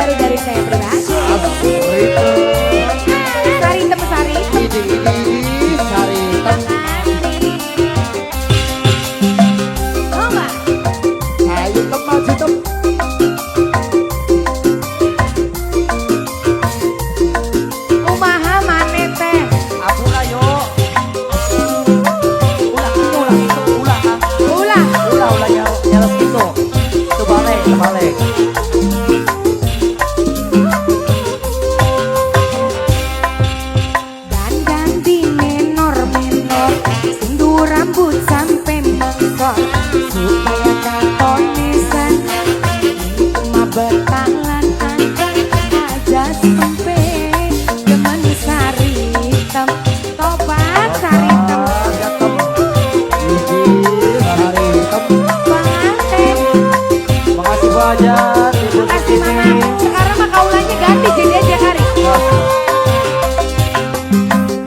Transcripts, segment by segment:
baru dari saya pribadi. Sari tem sari. Sari tem. Oh mbak. Ayo tem maju tem. Kumaha mane teh? Apura yo. Ulah nyalas gitu. Terbalik. Dandan di menor, sendu rambut sampai mengsor, supaya katonisan cuma betalan aja sempe demen sari hitam, tobat sari hitam. Makasih banyak. Makasih mama. Sekarang mah kaulanya ganti jadi aja hari.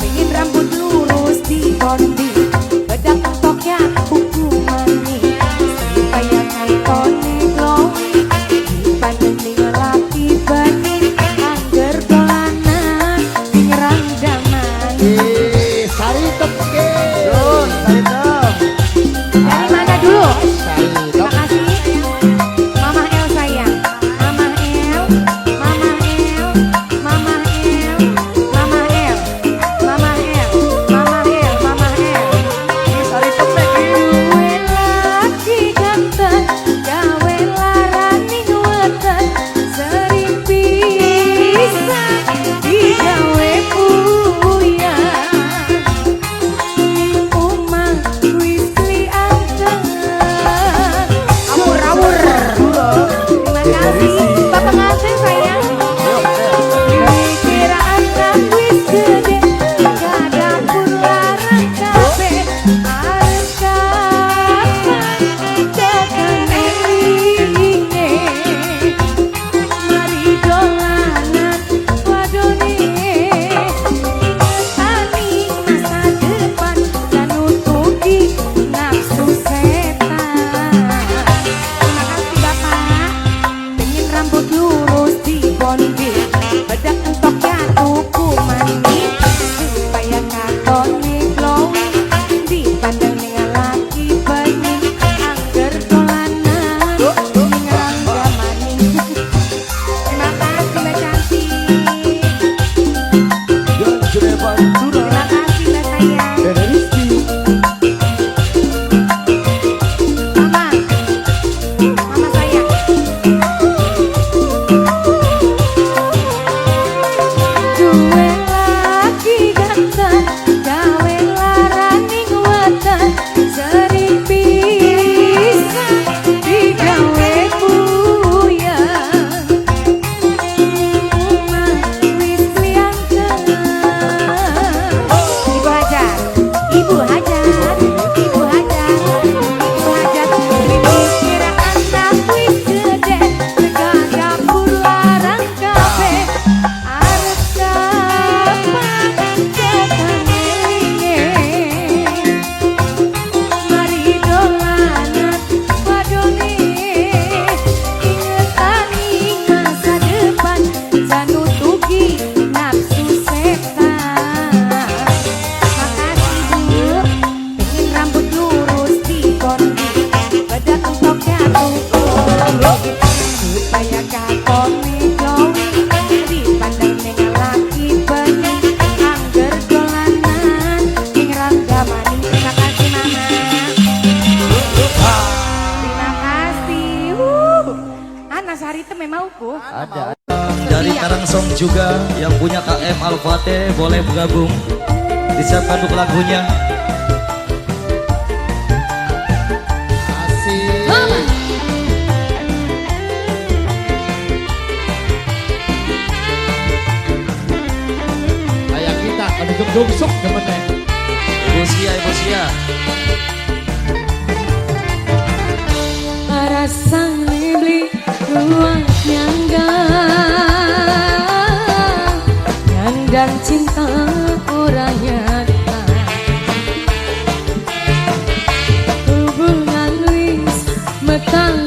Pengen rambut lurus di bondi, bedak toknya hukuman nih, supaya kantone glowing, dipandang ning laki bening, angger dolanan, ngerang daman. Sari tem ke. Sari tem. Dari mana dulu? Sari Terima tem. kasih. Mama El sayang. Mama El. Mama El. Mama El. Mama El. Mama El. Mama El. Mama El. Sari tem ke. Gawe laki ganteng, gawe larani weten, sering bisa digawe puyang. Umang wis lianteng. Awur-awur. Terima kasih Pak pengantin sayang. Kira anak wis gede, kadapur larang kafe, arep kapan tekan elinge. Mari dolanan wadone, tani masa depan dan nutupi nafsu setan. Terima kasih Bapak. Pengen rambut lurus di bondi, bedak entoknya tuku manis, supaya katone glowing, dipandang dengan laki bening, angger dolanan, ngerang maning. Terima kasih Mbak cantik. Terima kasih Mbak sayang. Mama. Mama sayang. Duwe laki ganteng, gawe larani weten, sering bisa digawe puyang. Umang wis lianteng. Ibu Hajar, Ibu Hajar, Ibu Hajar, Ibu Hajar. Kira anak wis gede, dapur larang kafe, arep kapan tekan elinge. Mari dolanan wadone, ingetani masa depan, janutuki nafsu setan. Makasih Bu. Pengen rambut lurus di bondi, bedak entoknya tuku manis, supaya katone glowing, dipandang dengan laki bening, angger dolanan, ngerang maning. Terima kasih Mama. Terima kasih. Anak sari itu memang ku. Ada. Dari Karangsong juga yang punya KM Al-Fateh boleh bergabung. Disiapkan untuk lagunya. Asik. Kayak kita ada gemsuk temennya. Ibu Sia. Rasang beli ruang nyanggang cinta orang nyata, hubungan wis metangan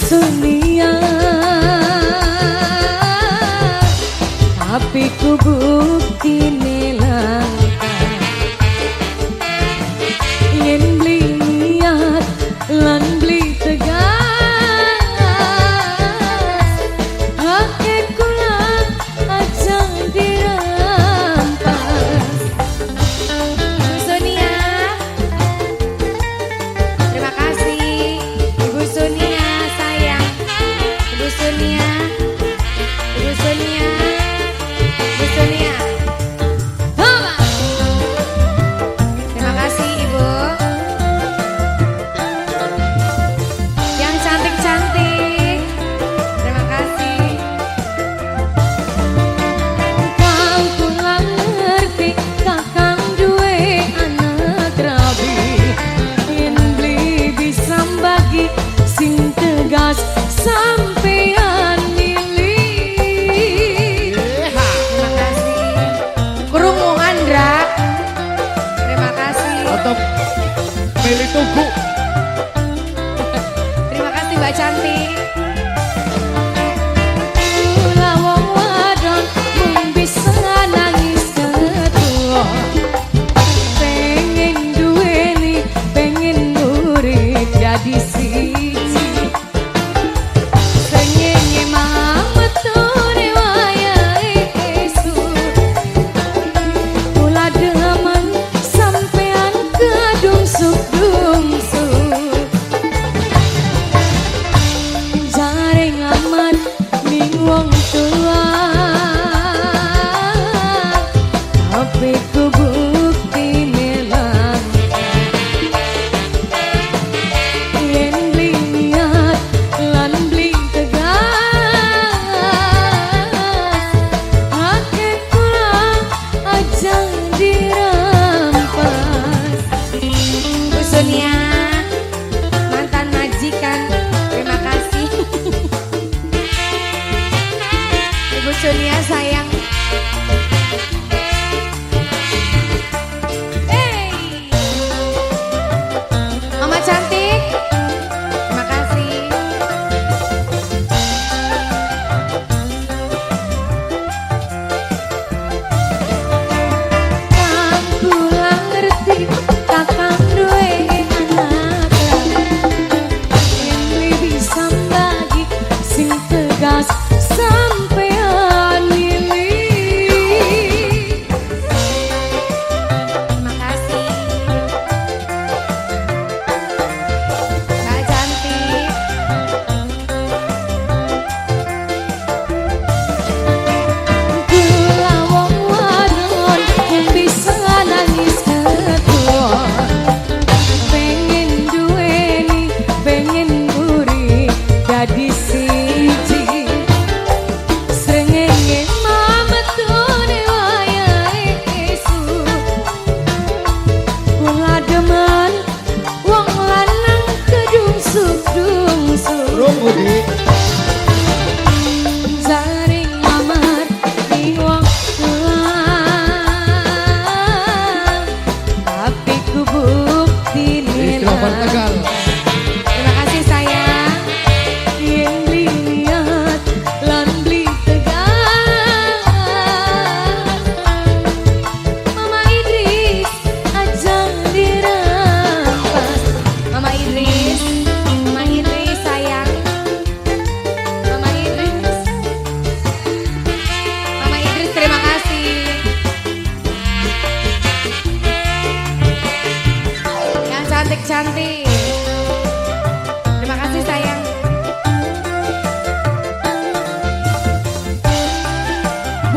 Sunia, tapi ku bukti nelang yen beli niat lan beli tegas hake kula aja dirampas. Sunia, terima kasih Ibu Sunia sayang. Ibu Sunia, Ibu Sunia, Ibu Sunia. Mama. Terima kasih Ibu. Yang cantik-cantik. Terima kasih. Kau kurang ngerti kakang duwe anak rabi. Yen beli bisa bagi sing tegas sampean milih. Terima kasih. Krungu Andra. Terima kasih. Tetap milih tugu. Terima kasih Mbak Cantik. Kula wong wadon mung bisa nangis ketua. Pengen duweni, pengen urip jadi siji. Srengenge mametune wayahe esuk. Kula demen sampean kedungsuk-dungsuk. Jaring amat ning wong tua, tapi ku bukti nelang yen beli niat lan beli tegas hake kula aja dirampas. Bu Sonia, mantan majikan, terima kasih. Ibu Sonia sayang. Hey, Mama cantik, terima kasih. Kang kula ngerti kakang duwe anak yen beli bisa bagi sing tegas sampean milih. Terima kasih Kak cantik. Kula wong wadon mung bisa nangis ketua. Pengen duweni, pengen urip jadi siji. Srengenge mametune wayahe esuk. Kula demen wong lanang kedungsuk-dungsuk. Rungu di. Jaring amat ning wong tua, tapi ku bukti Mikrofon nelang. Tegal. Terima kasih sayang. Yen beli niat lan beli tegas. Mama Idris aja dirampas. Mama Idris sayang. Mama Idris. Mama Idris terima kasih. Yang cantik-cantik. Terima kasih sayang.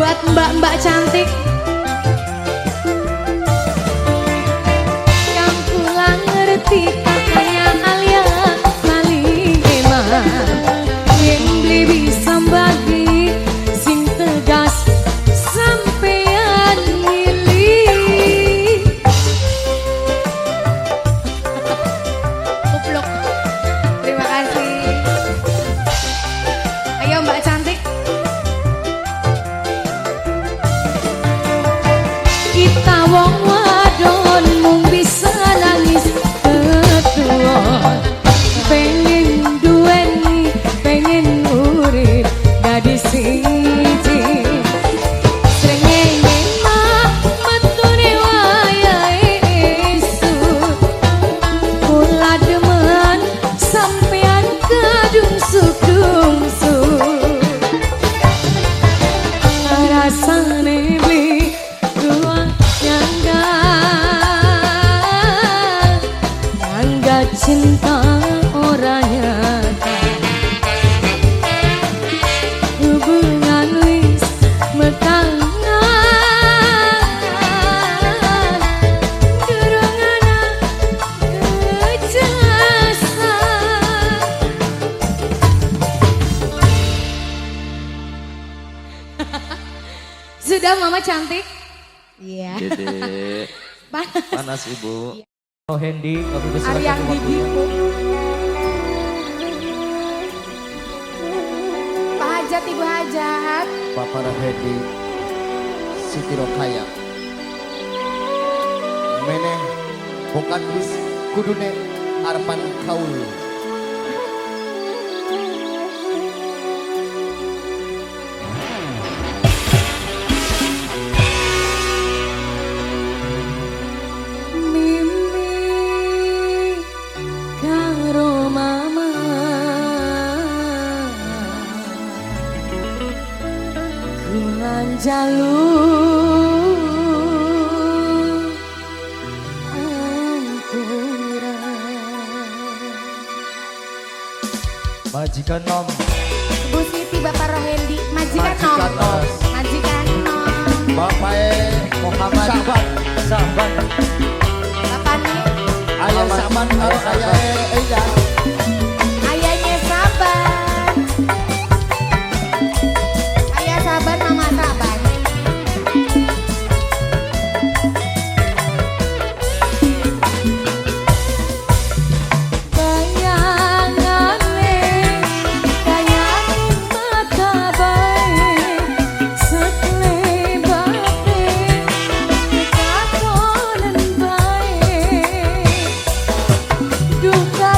Buat mbak-mbak cantik yang pulang ngerti kakaknya Alia paling emak. Yang beli bisa bagi sing tegas sampean milih. Kupluk. Terima kasih. Ayo mbak cantik. dungsuk-dungsuk rasane beli dua nyangga cinta orang nyata hubungan wis metangan gerongan kejelasan. Sudah mama cantik? Iya. Dede. Panas ibu. Oh Hendy, kami besar Ariang bibiku. Pak Hajat, Ibu Hajat. Bapak Rahedi Siti Rokaya Meneh bukan bus kudune Arpan Kaul. Mimi karo mama kulan jalur ampura Majikan nom. Bu Siti, Bapak Rohendi, majikan nom. Majikan nom. Majikan nom. Bapak Muhammad Sahabat Sahabat. Bapak nih, ayah sahabat karo ayah Eida. ayahnya sabar. Ayah sabar, mama sabar. Bayangane kayak mata baik sekelebate kekakonan baik duka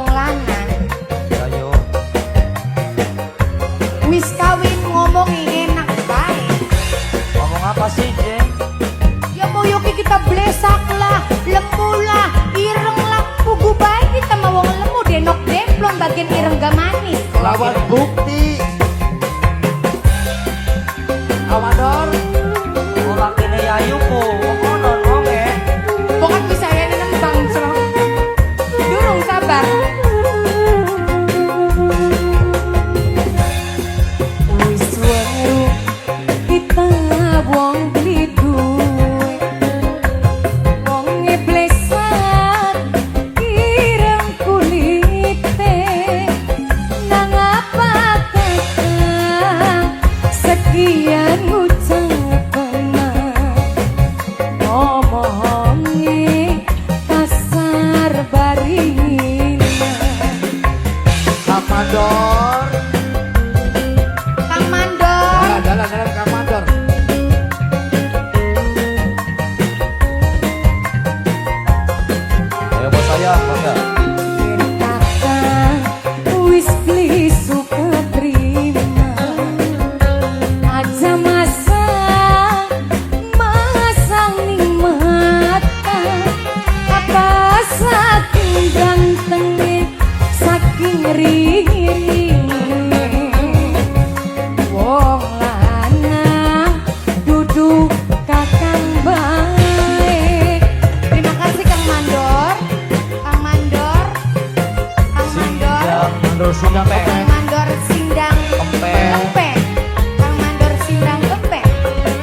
wong lanang Ayo. wis kawin ngomongi enak bae. Ngomong apa sih, Jeng? Ya mau yoki kita blesak lah, lemu lah, ireng lah, pugu bae kita mau wong lemu denok demplon bagian ireng gak manis. Lawan bukti. Amador. Orang kene ayu po. Ngono ngonge. Bukan bisa ya nang bangso. Durung sabar. Wis weru kita wong beli duwe. Wong ngeblesak ireng kulite. Nang apa kakang sekian ucapan ngomongi kasar barina. Kang Mandor. Kang Mandor, Dalam Kang Mandor. Ayo bos saya, bangga. kakang wis beli suka terima. Aja masang ning mata. Apa saking gantengnya, saking riringe. Wong lanang duduk kakang baik. Terima kasih Kang Mandor. Kang Mandor. Kang Mandor. Mandor sudah Kang Mandor sindang Kempek. kempek. Kang Mandor sindang kempek.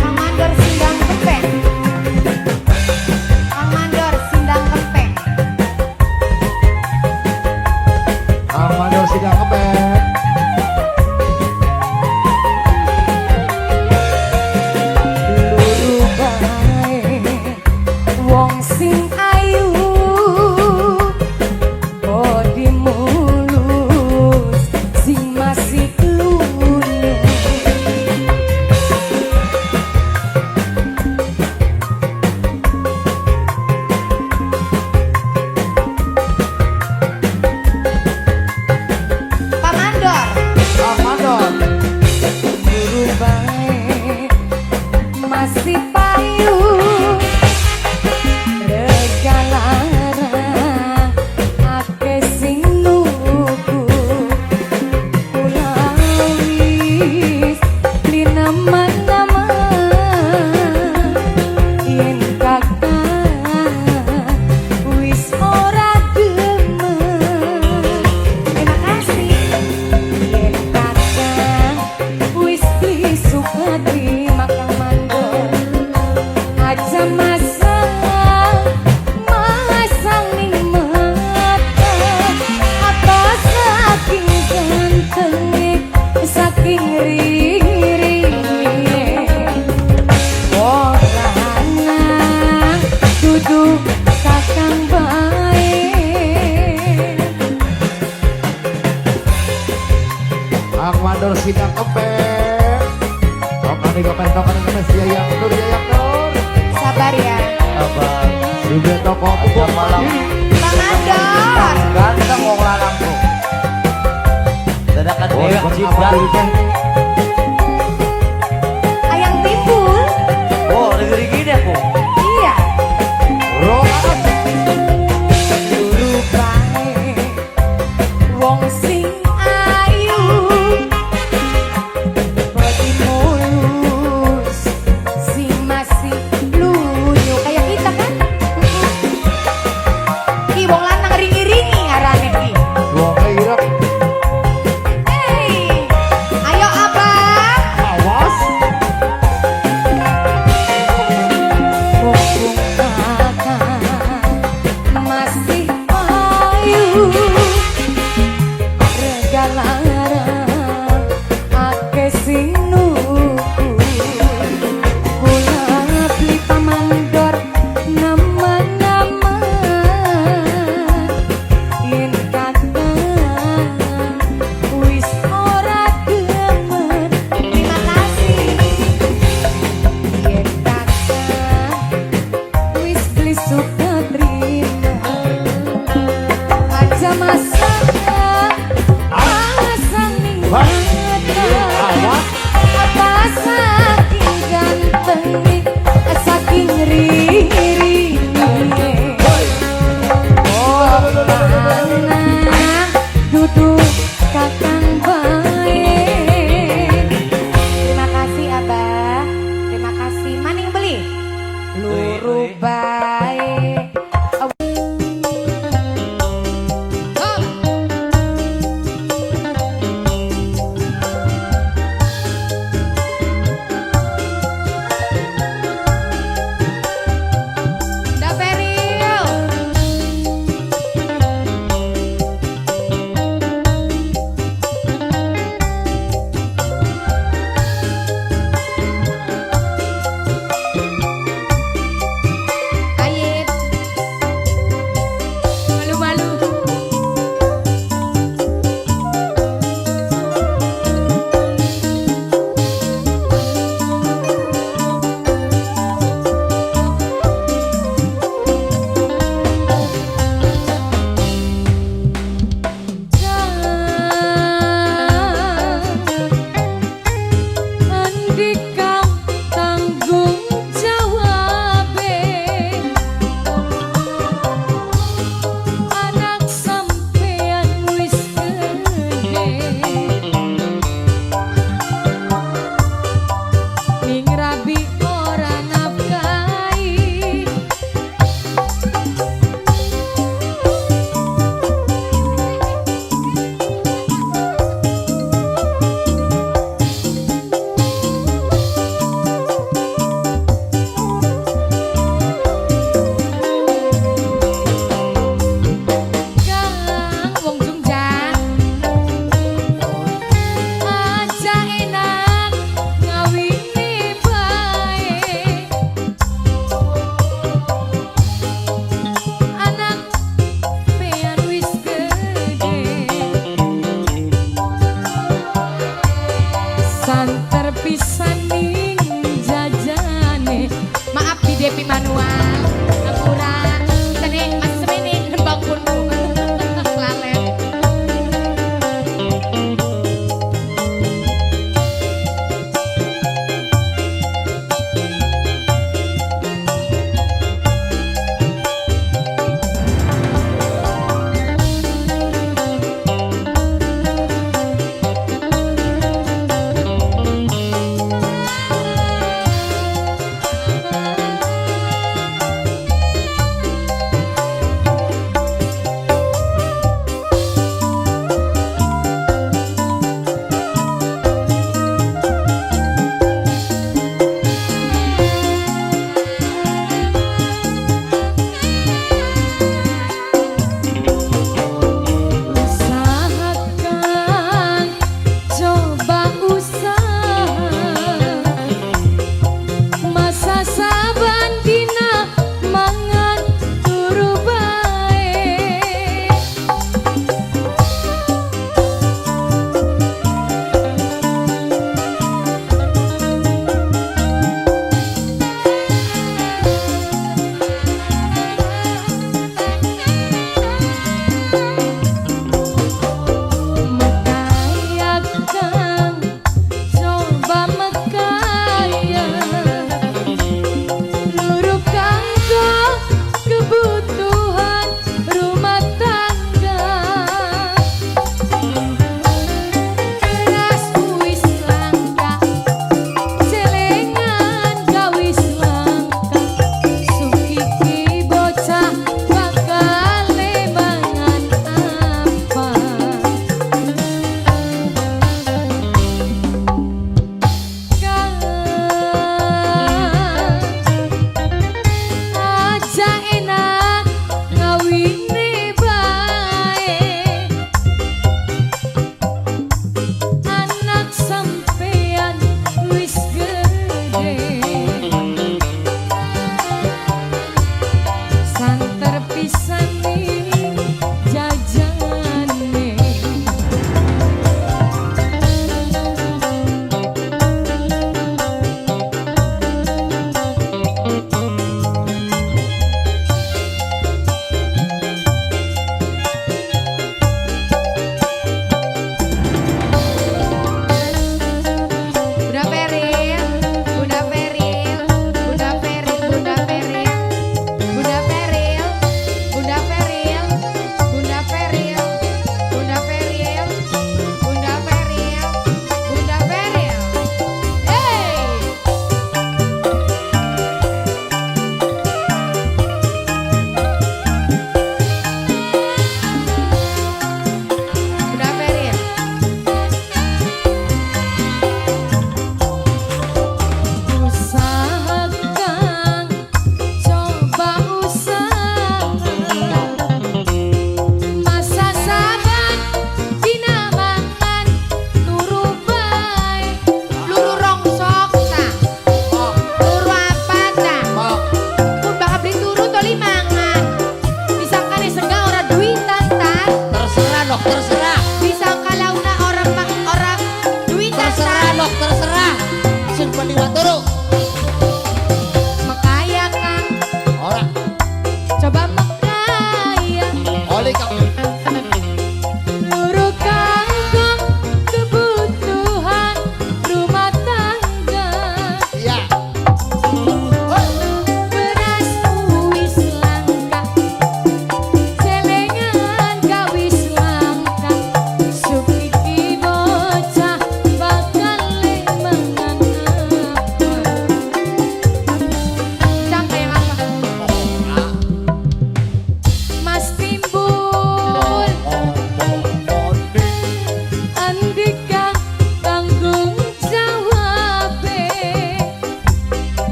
Kang Mandor sindang kempek. Kang Mandor sindang kempek. Kang Mandor sidang kebek. Luru bae wong sing ayu bodi mulus sing masih lunyu. Pak Mandor Kang Mandor. luru bae masih payu regalarang ake sing nunggu ulawis di nama-nama yen kakak wis ora gemen. Terima kasih yen kakak wis suka terima Kang Mandor. Aja masang ning mata. Apa saking gantengnya, saking riringe. Wong lanang duduk kakang bae. Kang Mandor sidang kebek. Tokan di kepen dia yang nur. Sabar ya. Apa? Juga toko pupuk malam. Kang Mandor. Ganteng wong lanang tuh. Dadakan Oh, dewek apa cipta. diri teh? Ayang timbul. Oh, rigi-rigi deh aku. Iya. Rokan. Luru bae wong sing ayu bodi mulus sing masih lunyu kayak kita kan. Ki wong lanang ringi-ringi arane ki. Wong ireng. Hei, ayo abang. Awas. Mumpung kakak masih ayu duduk kakang baik. Terima kasih Abah. Terima kasih. Maning beli. Luru baik.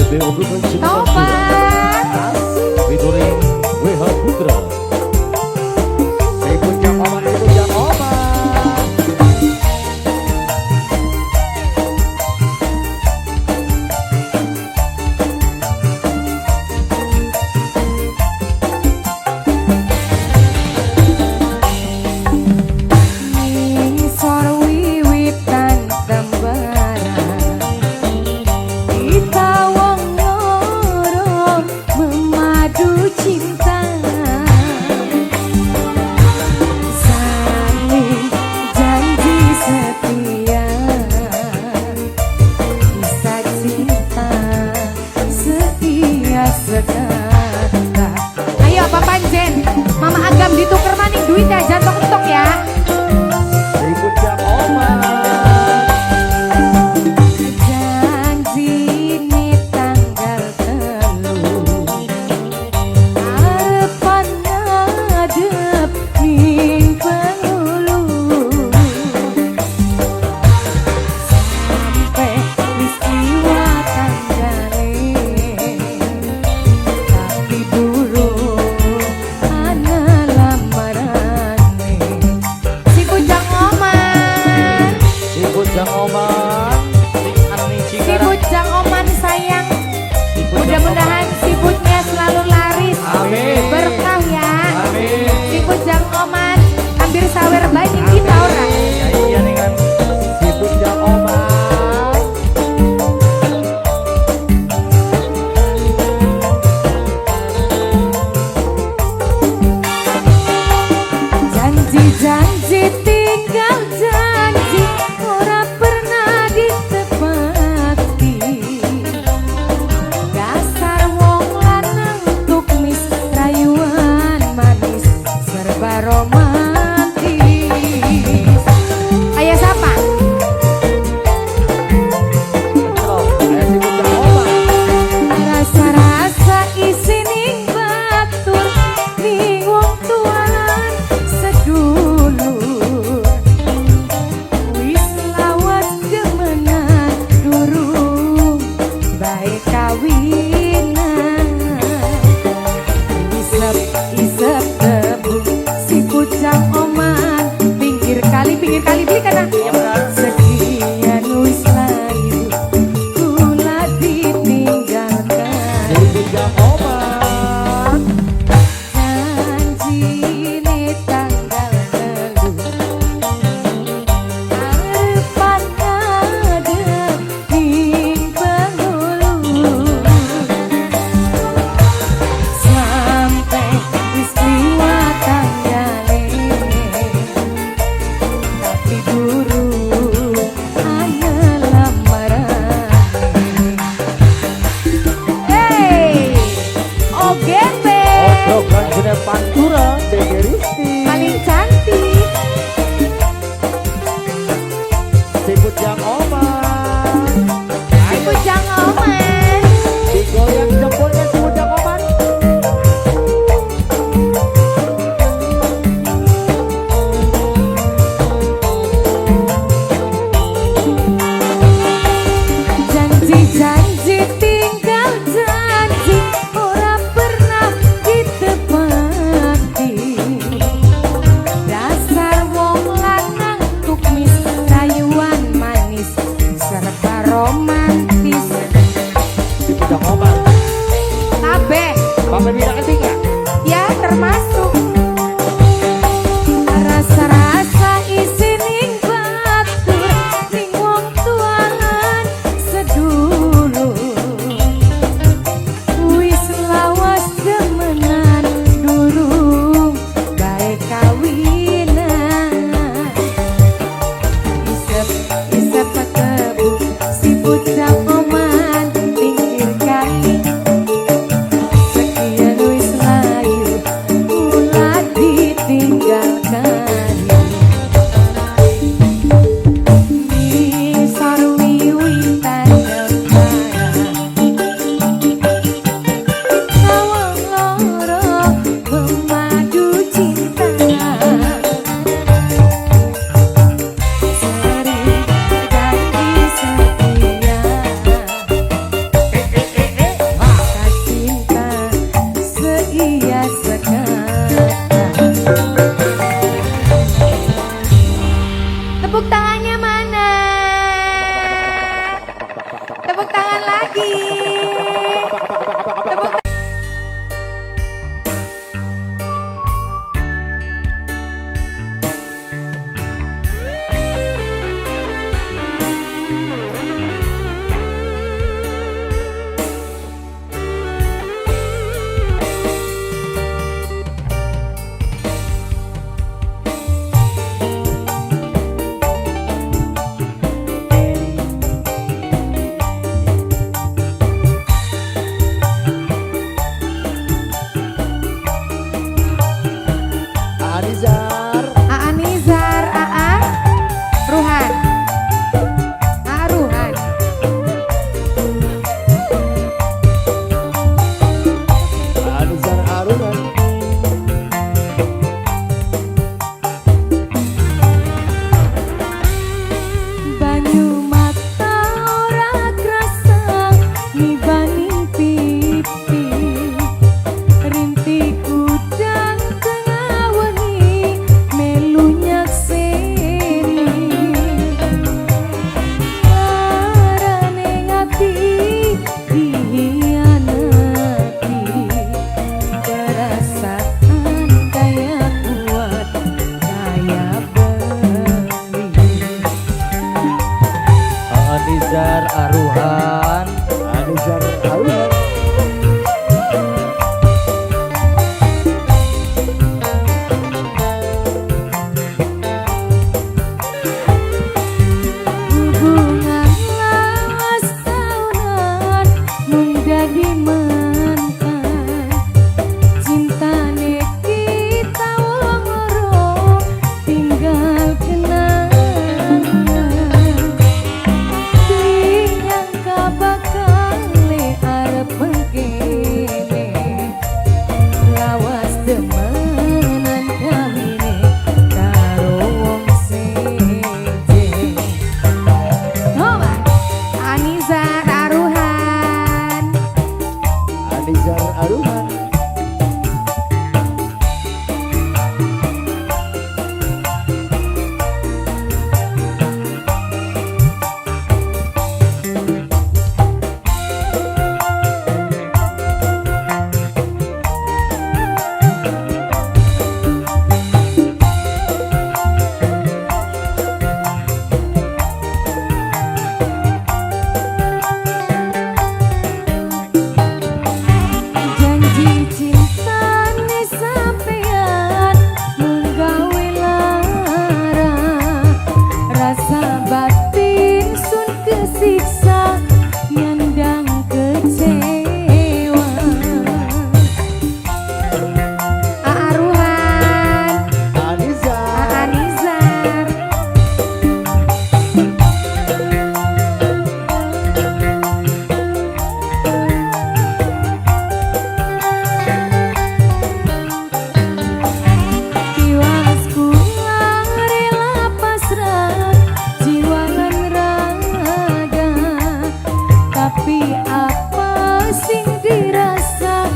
BO Production Topan. featuring WH Putra. Ikut yang oman, ikut yang oman. Ngisor wiwitan gambaran kita wong loro memadu cinta saling janji setia kisah cinta setia sekata. Ayo Pak Panjen, Mama Agam ditukar maning duit ya, jangan tok ya. Ikut yang oman. Janji ini tanggal telu harapan ngadep ning pengulu sampai peristiwa tanggane tapi durung ana lamarane lagi. Tepuk Anizar. Aa Nizar, Aa Ruhan. Aa Ruhan. Anizar Arunan. Banyu mata ora krasa nibani pipi. Rintik udang tengah wengi melu nyakseni. Marane ngati dihianati. Perasaan kaya kuat kaya beli. Anizar Aruhan. Anizar Arunan. Hubungan lawas tahunan mung dadi mantan. Cintane kita wong loro tinggal kenangan. Dinyangka bakal arep mengkene. Lawas demenan kamine karo wong seje. Coba Anizar Aruhan. Anizar Arunan. Janji cintane sampeyan menggawe lara. Rasa batin sun kesiksa nyandang kecewa. Aa Ruhan, Anizar. Aa Nizar. Tiwas kulang rela pasrah jiwa lan raga. Tapi apa sing dirasa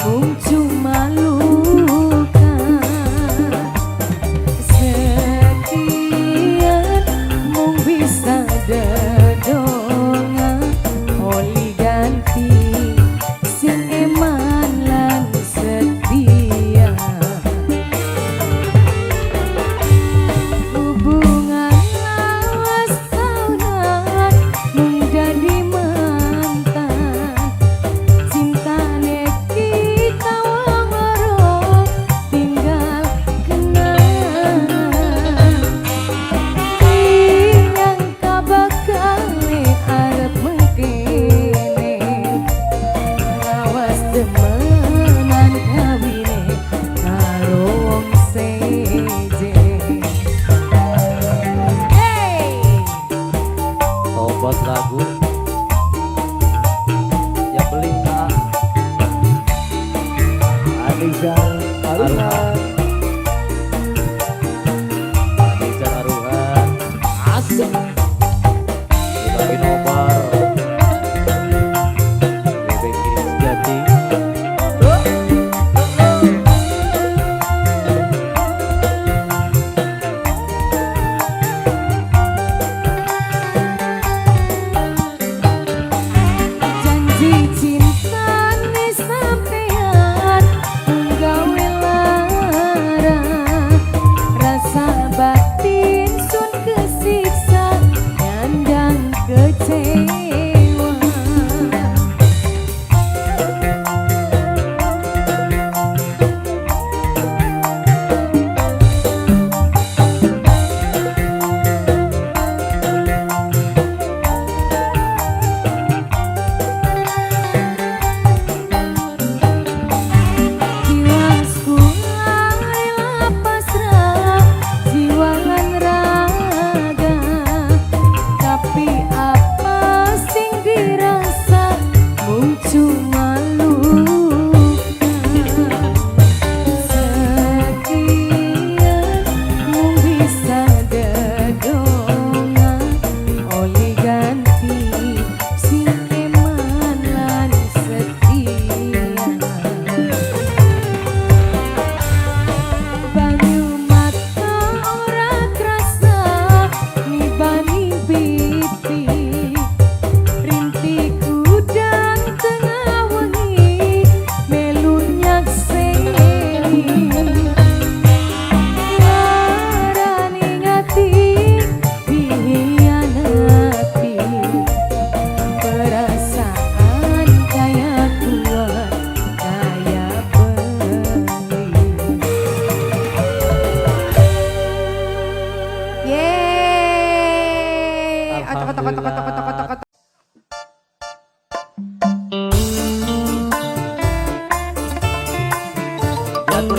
mung cuma luka. Sekian mung bisa dedonga oli ganti sing eman lan setia. Hubungan lawas tahunan mung dadi mantan. Cintane kita wong loro tinggal kenangan. Dinyangka bakal arep mengkene. Lawas demenan kawine karo wong seje. Hey! Tobat lagu. Ya beli Kak. Anizar Arunan. Anizar Aruhan. Asik. Dibagi nomor. Bebek ini sejati.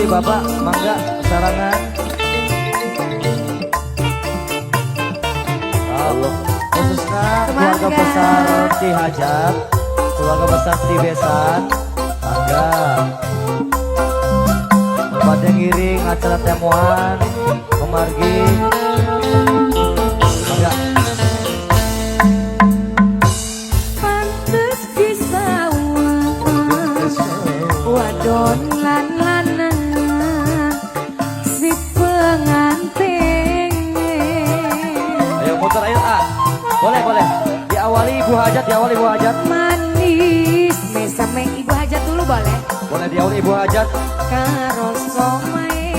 Bapak, mangga sarangan. Halo, khususnya keluarga Semangga. besar Cihajat, keluarga besar Cibesan, mangga. Bapak yang ngiring acara temuan, pemargi, mangga. Pantes disawah wadon lan lanang si pengantin. Ayo motor ayo ah. Boleh boleh. Diawali Ibu Hajat, diawali Ibu Hajat. Manis mesame ibu hajat dulu boleh. Boleh diawali Ibu Hajat. Karo somai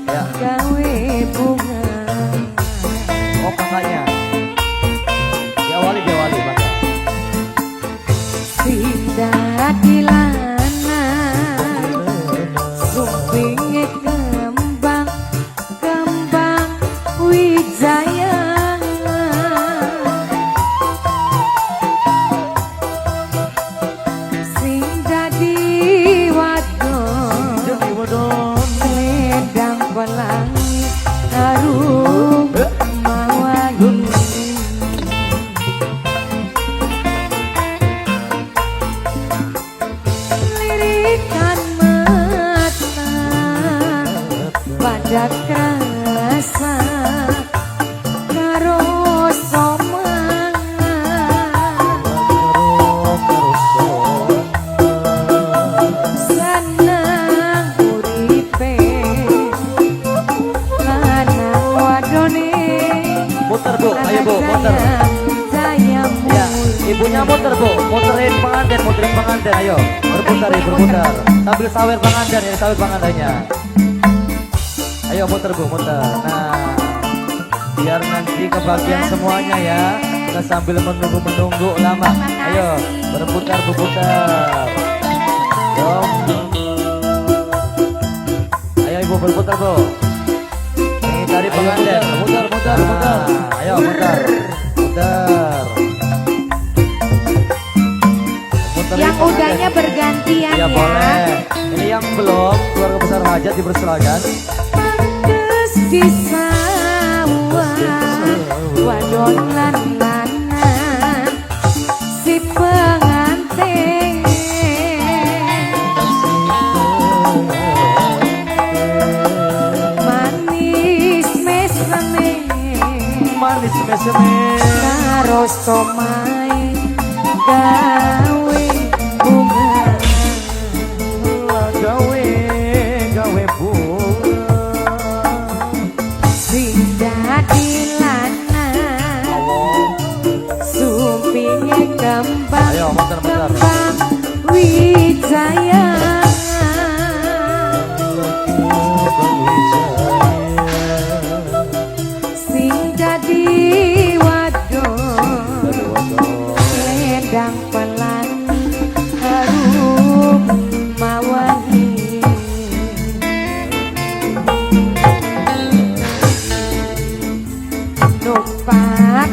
Ya. gawe bunga. Oh kakaknya. Diawali diawali Bapak. Sindah dilana sumpinge kembang kembang wijaya. Sing dadi wadon Jadi wadon. ledang pelangi harum mawangi. Lirikan mata pada kerasa karo somangan senang uripe lanang wadone Muter Bu, ayo Bu, muter. sayamu Ya, ibunya muter Bu, muterin pengantin, ayo. Berputar ya, berputar. Sambil sawer pengantin, ya, sawer pengantinnya. Ayo muter Bu, muter. Nah, biar nanti kebagian semuanya ya. Kita sambil menunggu lama. Ayo, berputar, berputar. Dong. Ayo Ibu berputar Bu. Ini tadi pengantin, muter. Ayo muter. Muterin yang pengantin. udahnya bergantian Ya ya. boleh. Ini yang belum keluarga besar hajat dipersilakan. Pantes disawah wadon lan lanang si pengantin. Manis mesame Manis meseme. karo somai gawe bunga. Gawe bunga. Sing dadi lanang sumpinge kembang Ayo, muter. kembang wijaya. Sing dadi wadon ledang pelangi harum mawangi. Numpak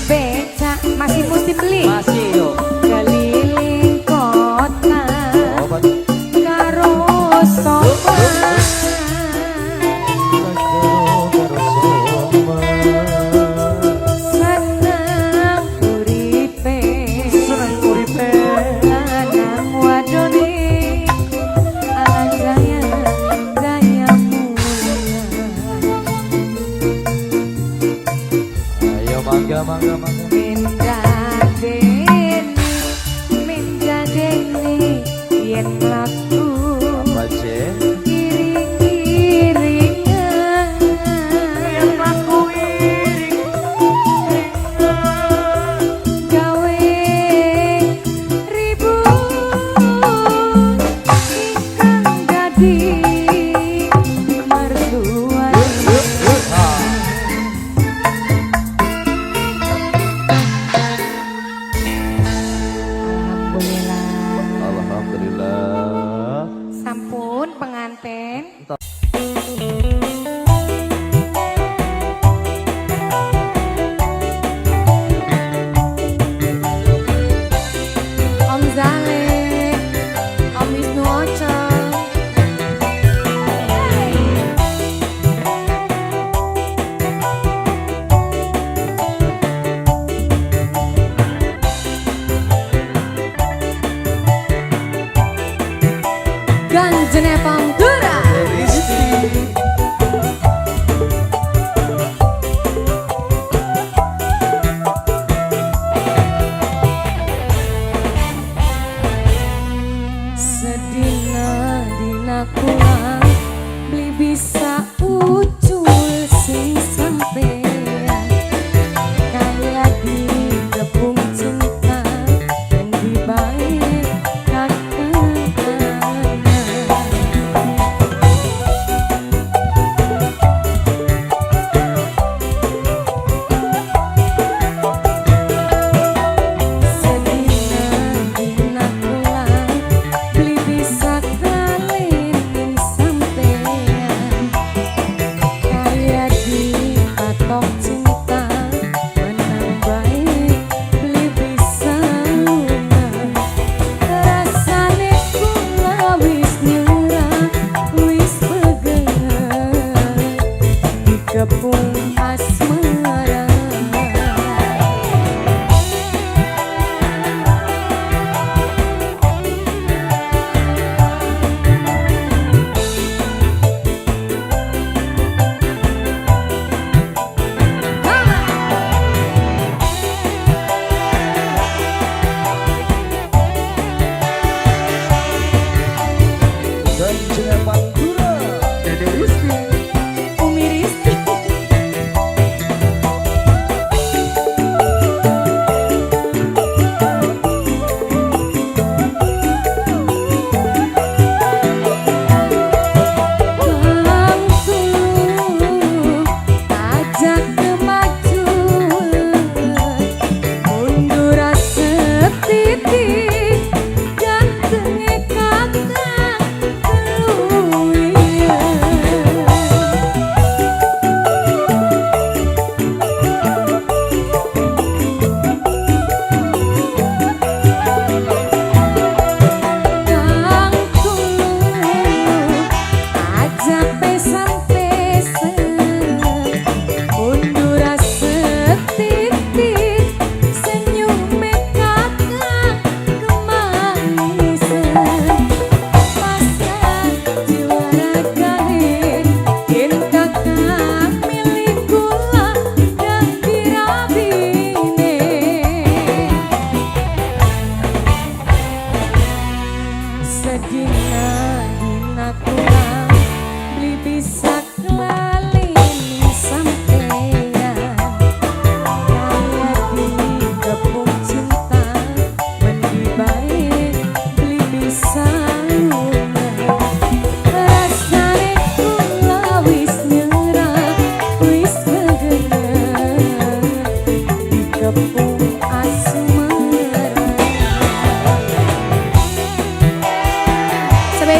becak masih musim beli Masih yuk. keliling kota Obat. karo sopan senang uripe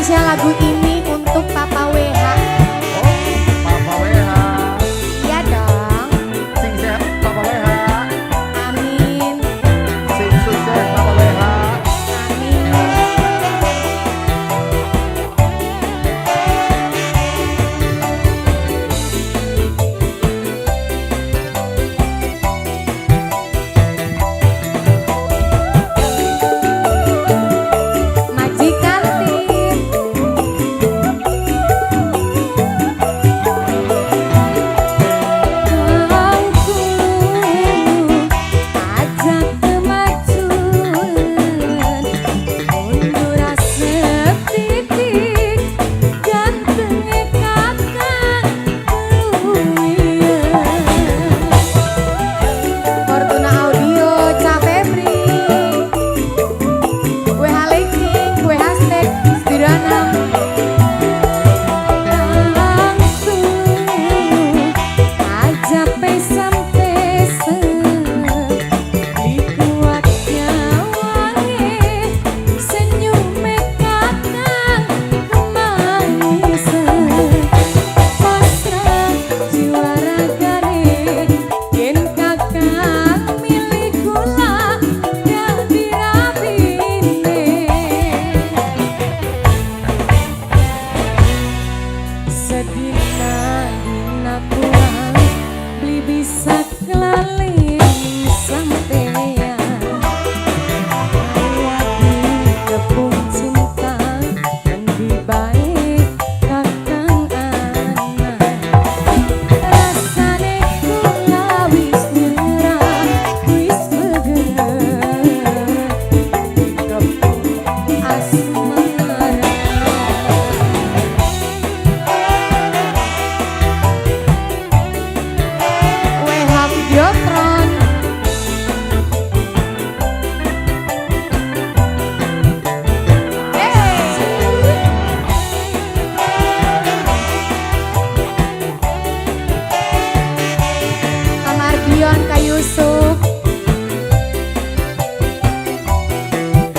Spesial lagu ini untuk Papa WH. Papa WH. Iya dong. Sing sehat Papa WH. Amin. Sing sukses Papa WH. Amin. Majikan Tim. Ajak kemajuan mundur setitik gantengnya kakak Fortuna Audio Ca Febri Kue Haleking Kue Hastek Sdirana aja pesam-pesam dikuatnya wangi senyume kakang kemanisan pasrah jiwa ragane yen kakang milik kula dadi rabine sedina dina pulang beli bisa kelalin sampeyan lagi kepung cinta dan baik kakang anak rasane kula wis nyerah wis beger kepung asmara WH Videotron. Kamar Dion Kak Yusuf.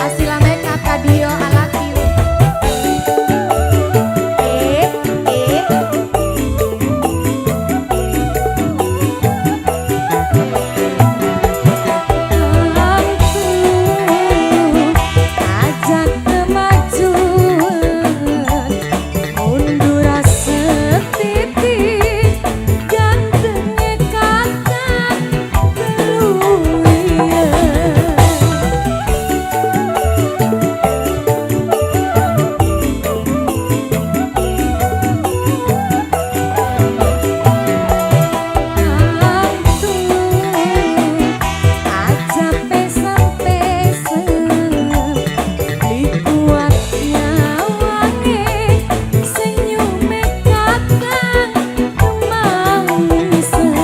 Asila Makeup Kak Dio I love you. Ajak kemajuan mundur setitik gantengnya kakak aja pesam-pesam dikuatnya wangi senyume kakang kemanisan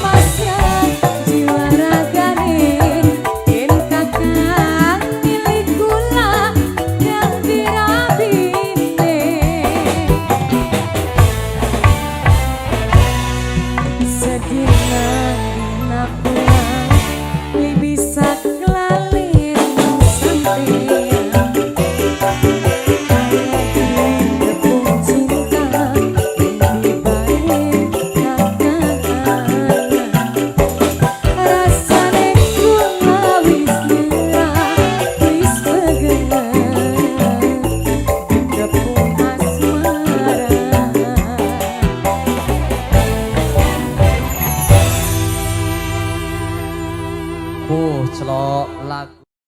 pasrah jiwa ragane yen kakang milik kula dadi rabine sedina dina pulang beli bisa kelalin sampeyan kepung cinta di baik kakang rasane kula wis nyerah wis beger kepung asmara. celok lagu